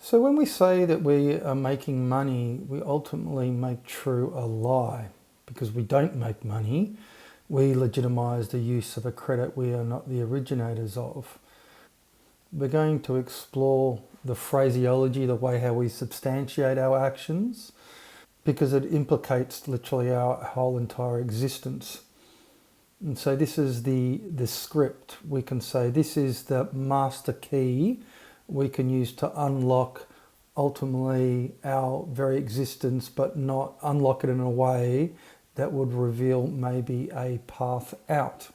So when we say that we are making money, we ultimately make true a lie, because we don't make money. We legitimise the use of a credit we are not the originators of. We're going to explore the phraseology, the way how we substantiate our actions, because it implicates literally our whole entire existence. And so this is the script. We can say this is the master key we can use to unlock ultimately our very existence, but not unlock it in a way that would reveal maybe a path out.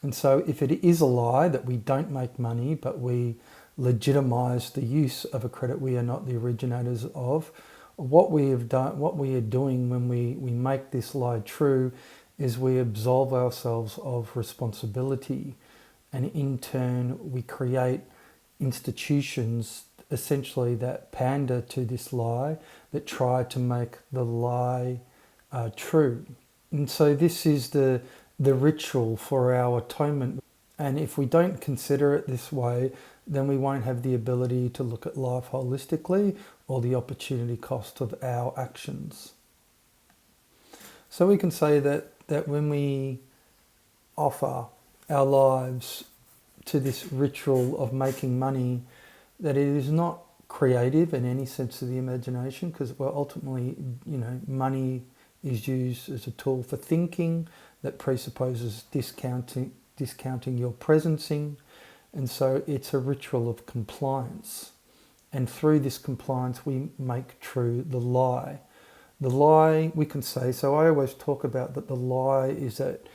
And so if it is a lie that we don't make money, but we legitimise the use of a credit we are not the originators of, what we have done, what we are doing when we make this lie true is we absolve ourselves of responsibility, and in turn we create institutions essentially that pander to this lie, that try to make the lie true. And so this is the ritual for our atonement. And if we don't consider it this way, then we won't have the ability to look at life holistically or the opportunity cost of our actions. So we can say that when we offer our lives to this ritual of making money, that it is not creative in any sense of the imagination, because ultimately, money is used as a tool for thinking that presupposes discounting your presencing, and so it's a ritual of compliance. And through this compliance, we make true the lie. The lie, we can say, so I always talk about that the lie is that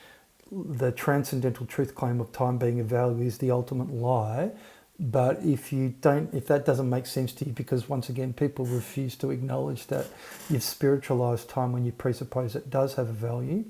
the transcendental truth claim of time being a value is the ultimate lie. But if that doesn't make sense to you, because once again, people refuse to acknowledge that you've spiritualized time when you presuppose it does have a value,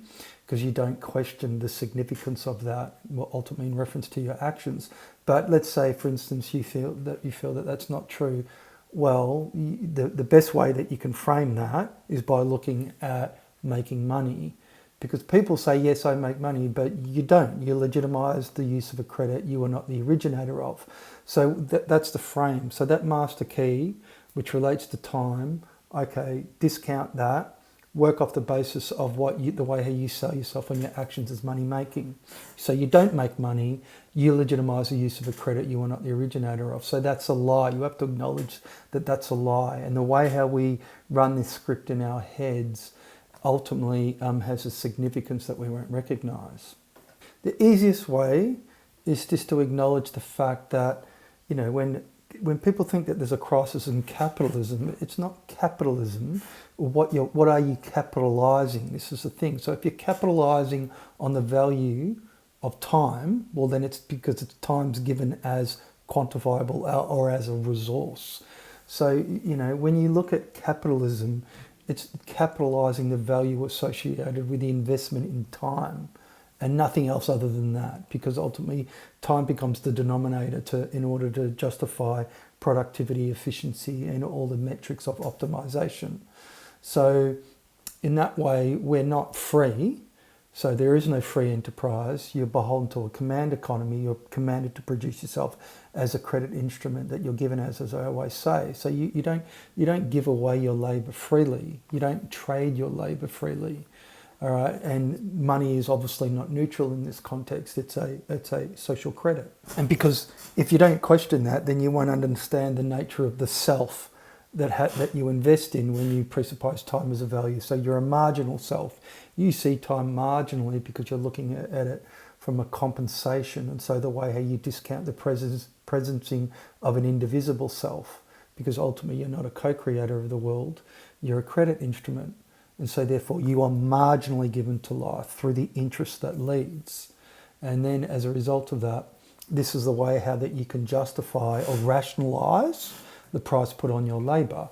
because you don't question the significance of that, well, ultimately in reference to your actions. But let's say, for instance, you feel that that's not true. Well, the best way that you can frame that is by looking at making money. Because people say, yes, I make money, but you don't. You legitimise the use of a credit you are not the originator of. So that's the frame. So that master key, which relates to time, okay, discount that, work off the basis of the way how you sell yourself and your actions as money making. So you don't make money, you legitimise the use of a credit you are not the originator of. So that's a lie. You have to acknowledge that that's a lie. And the way how we run this script in our heads ultimately has a significance that we won't recognise. The easiest way is just to acknowledge the fact that, when people think that there's a crisis in capitalism, it's not capitalism. What are you capitalising? This is the thing. So if you're capitalising on the value of time, well, then it's because it's time's given as quantifiable or as a resource. So, when you look at capitalism, it's capitalising the value associated with the investment in time and nothing else other than that, because ultimately time becomes the denominator in order to justify productivity, efficiency, and all the metrics of optimization. So in that way, we're not free. So there is no free enterprise. You're beholden to a command economy. You're commanded to produce yourself as a credit instrument that you're given as I always say. So you don't give away your labour freely. You don't trade your labour freely. All right, and money is obviously not neutral in this context. It's a social credit. And because if you don't question that, then you won't understand the nature of the self that you invest in when you presuppose time as a value. So you're a marginal self. You see time marginally because you're looking at it from a compensation. And so the way how you discount the presencing of an indivisible self, because ultimately you're not a co-creator of the world, you're a credit instrument. And so therefore you are marginally given to life through the interest that leads. And then as a result of that, this is the way how that you can justify or rationalise the price put on your labour,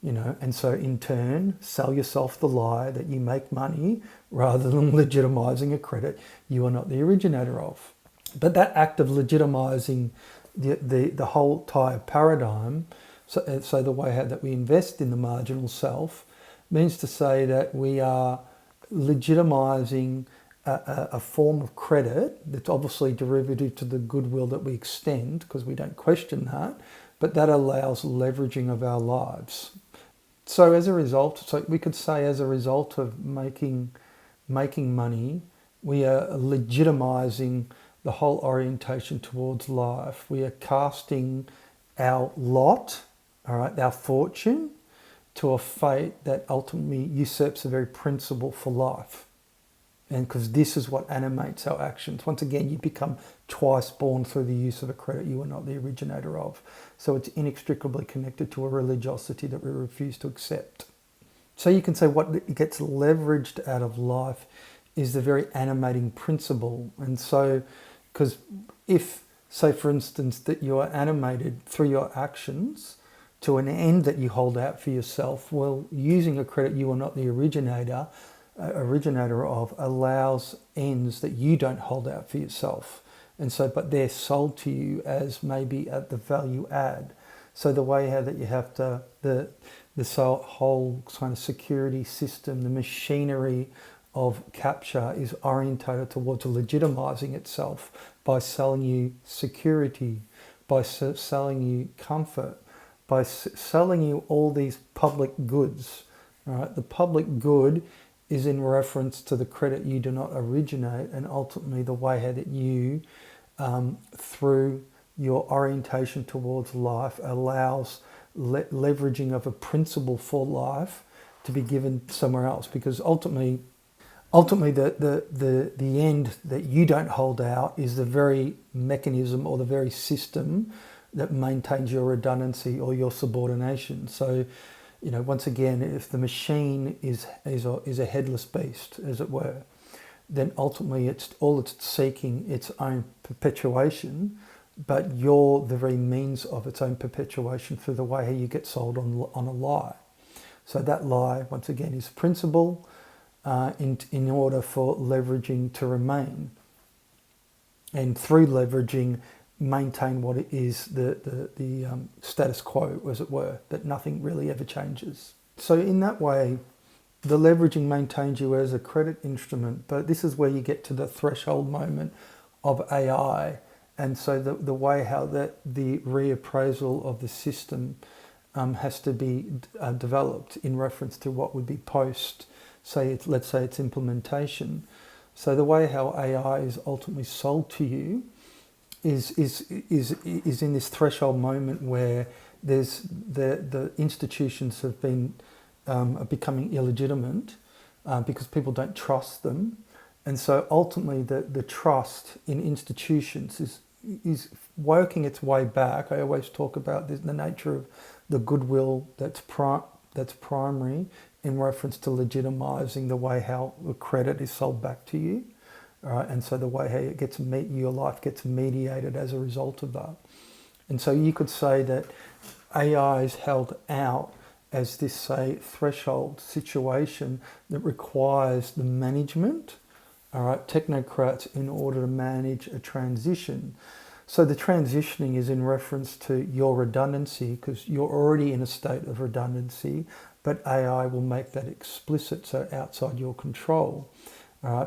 and so in turn sell yourself the lie that you make money rather than legitimising a credit you are not the originator of. But that act of legitimising the whole entire paradigm, so the way how that we invest in the marginal self, means to say that we are legitimising a form of credit that's obviously derivative to the goodwill that we extend, because we don't question that, but that allows leveraging of our lives. So as a result, so we could say as a result of making money, we are legitimizing the whole orientation towards life. We are casting our lot, all right, our fortune, to a fate that ultimately usurps the very principle for life. And because this is what animates our actions. Once again, you become twice born through the use of a credit you are not the originator of. So it's inextricably connected to a religiosity that we refuse to accept. So you can say what gets leveraged out of life is the very animating principle. And so, because if, say for instance, that you are animated through your actions to an end that you hold out for yourself, well, using a credit you are not the originator of allows ends that you don't hold out for yourself. And so, but they're sold to you as maybe at the value add. So the way how that you have to, this whole kind of security system, the machinery of capture is orientated towards legitimizing itself by selling you security, by selling you comfort, by selling you all these public goods. Right? The public good is in reference to the credit you do not originate, and ultimately the way how that you, through your orientation towards life, allows leveraging of a principle for life to be given somewhere else. Because ultimately the end that you don't hold out is the very mechanism or the very system that maintains your redundancy or your subordination. So, you know, once again, if the machine is a headless beast, as it were, then ultimately it's seeking its own perpetuation, but you're the very means of its own perpetuation through the way how you get sold on a lie. So that lie, once again, is principle in order for leveraging to remain, and through leveraging maintain what it is, the status quo, as it were, that nothing really ever changes. So in that way, the leveraging maintains you as a credit instrument, but this is where you get to the threshold moment of AI. And so the way how that the reappraisal of the system has to be developed in reference to what would be post, let's say it's implementation. So the way how AI is ultimately sold to you is in this threshold moment where there's the institutions have been are becoming illegitimate because people don't trust them, and so ultimately the trust in institutions is working its way back. I always talk about the nature of the goodwill that's primary in reference to legitimizing the way how the credit is sold back to you. Right, and so the way how it gets your life gets mediated as a result of that. And so you could say that AI is held out as this, say, threshold situation that requires the management, all right, technocrats, in order to manage a transition. So the transitioning is in reference to your redundancy, because you're already in a state of redundancy, but AI will make that explicit, so outside your control.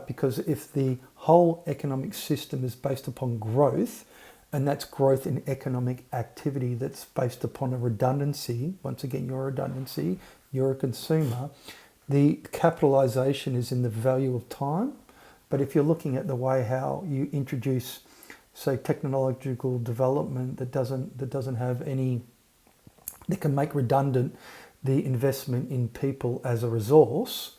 Because if the whole economic system is based upon growth, and that's growth in economic activity that's based upon a redundancy, once again, you're a redundancy, you're a consumer, the capitalization is in the value of time. But if you're looking at the way how you introduce, say, technological development that doesn't have any, that can make redundant the investment in people as a resource,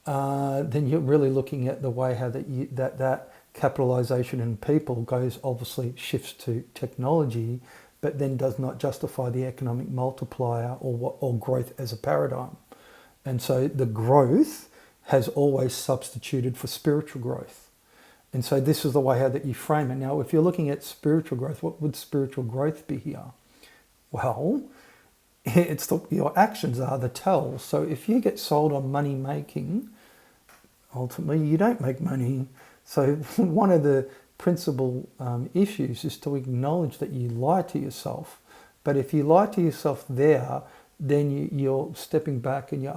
then you're really looking at the way how that capitalization in people obviously shifts to technology, but then does not justify the economic multiplier or growth as a paradigm. And so the growth has always substituted for spiritual growth. And so this is the way how that you frame it. Now, if you're looking at spiritual growth, what would spiritual growth be here? Well, your actions are the tell. So if you get sold on money making, ultimately you don't make money. So one of the principal issues is to acknowledge that you lie to yourself. But if you lie to yourself there, then you're stepping back and you're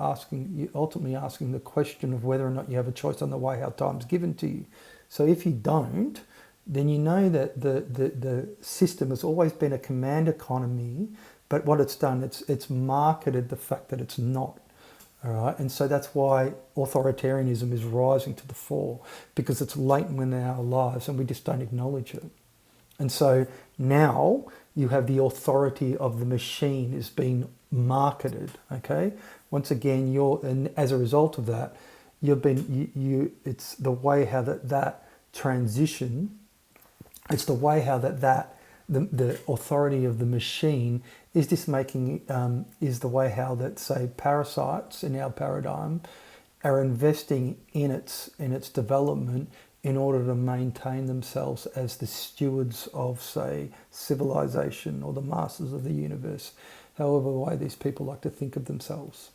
ultimately asking the question of whether or not you have a choice on the way how time's given to you. So if you don't, then you know that the system has always been a command economy, but what it's done, it's marketed the fact that it's not. All right, and so that's why authoritarianism is rising to the fore, because it's latent in our lives and we just don't acknowledge it. And so now you have the authority of the machine is being marketed. Okay, once again, and as a result of that, it's the way how that transition, it's the way how the authority of the machine is this making is the way how that, say, parasites in our paradigm are investing in its development in order to maintain themselves as the stewards of, say, civilization or the masters of the universe, however way these people like to think of themselves.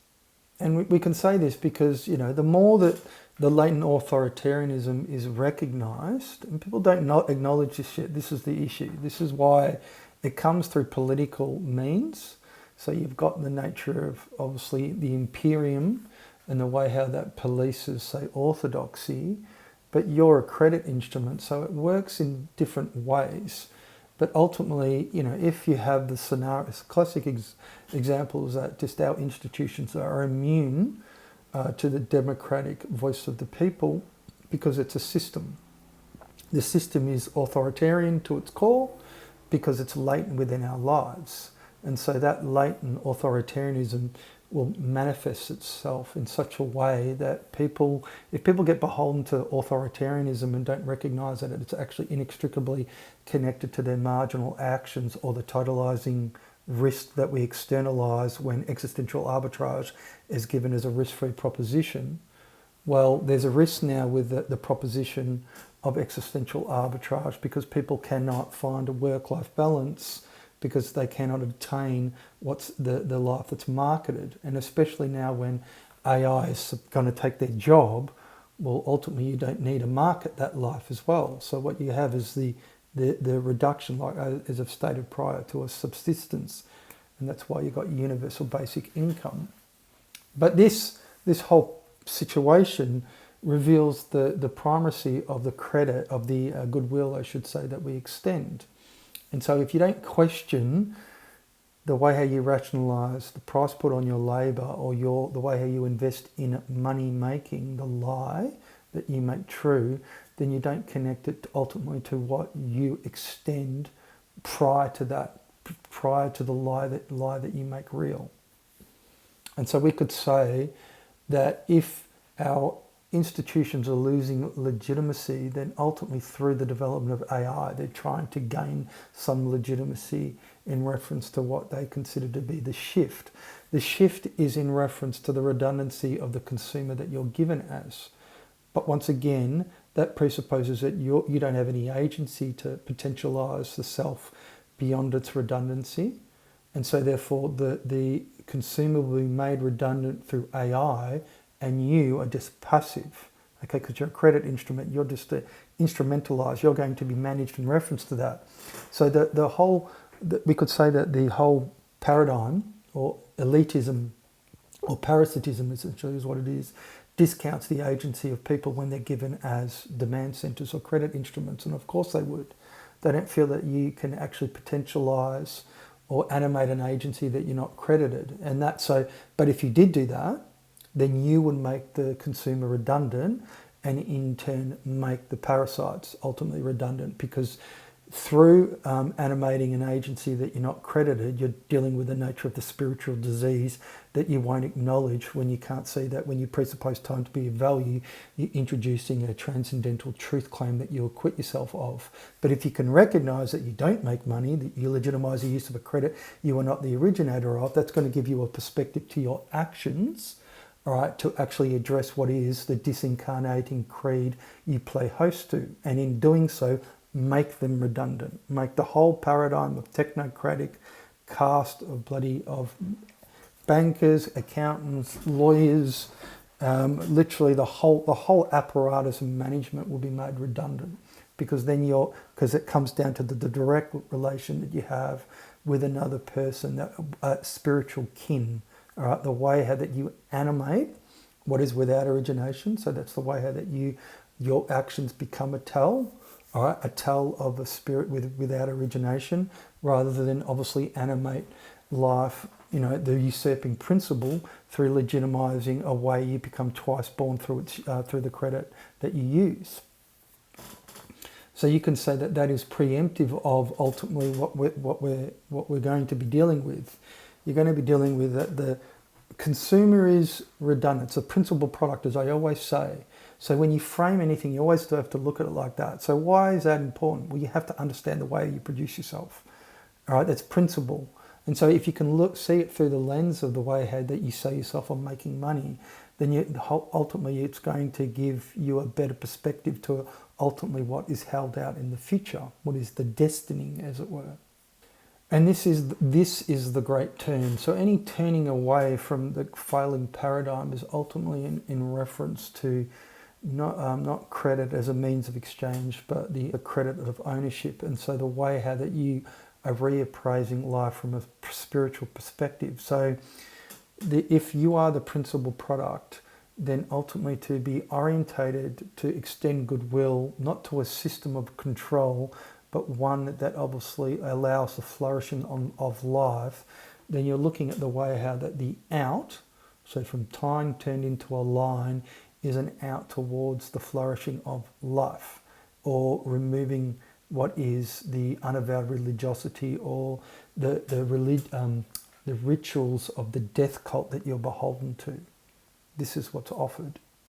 And we can say this because, the more that the latent authoritarianism is recognised, and people don't not acknowledge this shit, this is the issue. This is why it comes through political means. So you've got the nature of, obviously, the imperium and the way how that polices, say, orthodoxy, but you're a credit instrument, so it works in different ways. But ultimately, if you have the scenario, classic example is that just our institutions are immune to the democratic voice of the people because it's a system. The system is authoritarian to its core because it's latent within our lives. And so that latent authoritarianism will manifest itself in such a way that if people get beholden to authoritarianism and don't recognise that it's actually inextricably connected to their marginal actions or the totalising risk that we externalise when existential arbitrage is given as a risk-free proposition, well, there's a risk now with the proposition of existential arbitrage because people cannot find a work-life balance because they cannot obtain what's the life that's marketed. And especially now when AI is going to take their job, well, ultimately you don't need to market that life as well. So what you have is the reduction, like as I've stated prior, to a subsistence. And that's why you've got universal basic income. But this whole situation reveals the primacy of the credit, of the goodwill, I should say, that we extend. And so if you don't question the way how you rationalise the price put on your labour or the way how you invest in money making, the lie that you make true, then you don't connect it ultimately to what you extend prior to the lie that you make real. And so we could say that if our institutions are losing legitimacy, then ultimately through the development of AI, they're trying to gain some legitimacy in reference to what they consider to be the shift. The shift is in reference to the redundancy of the consumer that you're given as. But once again, that presupposes that you don't have any agency to potentialise the self beyond its redundancy. And so therefore the consumer will be made redundant through AI and you are just passive, okay, because you're a credit instrument, you're just instrumentalised, you're going to be managed in reference to that. So we could say that the whole paradigm, or elitism, or parasitism essentially is what it is, discounts the agency of people when they're given as demand centres or credit instruments, and of course they would. They don't feel that you can actually potentialise or animate an agency that you're not credited. But if you did do that, then you would make the consumer redundant and in turn make the parasites ultimately redundant, because through animating an agency that you're not credited, you're dealing with the nature of the spiritual disease that you won't acknowledge when you can't see that. When you presuppose time to be of value, you're introducing a transcendental truth claim that you acquit yourself of. But if you can recognise that you don't make money, that you legitimise the use of a credit you are not the originator of, that's going to give you a perspective to your actions, all right, to actually address what is the disincarnating creed you play host to. And in doing so, make them redundant. Make the whole paradigm of technocratic caste of bankers, accountants, lawyers, literally the whole apparatus of management will be made redundant, because it comes down to the direct relation that you have with another person, that spiritual kin. All right, the way how that you animate what is without origination. So that's the way how that your actions become a tell. all right, a tell of a spirit without origination, rather than obviously animate life, the usurping principle through legitimizing a way you become twice born through the credit that you use. So you can say that that is preemptive of ultimately what we're going to be dealing with. You're going to be dealing with that the consumer is redundant. It's a principal product, as I always say. So when you frame anything, you always have to look at it like that. So why is that important? Well, you have to understand the way you produce yourself. All right, that's principle. And so if you can see it through the lens of the way how that you sell yourself on making money, then ultimately it's going to give you a better perspective to ultimately what is held out in the future, what is the destiny, as it were. And this is the great turn. So any turning away from the failing paradigm is ultimately in reference to not credit as a means of exchange, but the credit of ownership. And so the way how that you are reappraising life from a spiritual perspective. So if you are the principal product, then ultimately to be orientated to extend goodwill, not to a system of control, but one that obviously allows the flourishing of life, then you're looking at the way how that the out, so from time turned into a line, is an out towards the flourishing of life, or removing what is the unavowed religiosity or the rituals of the death cult that you're beholden to. This is what's offered.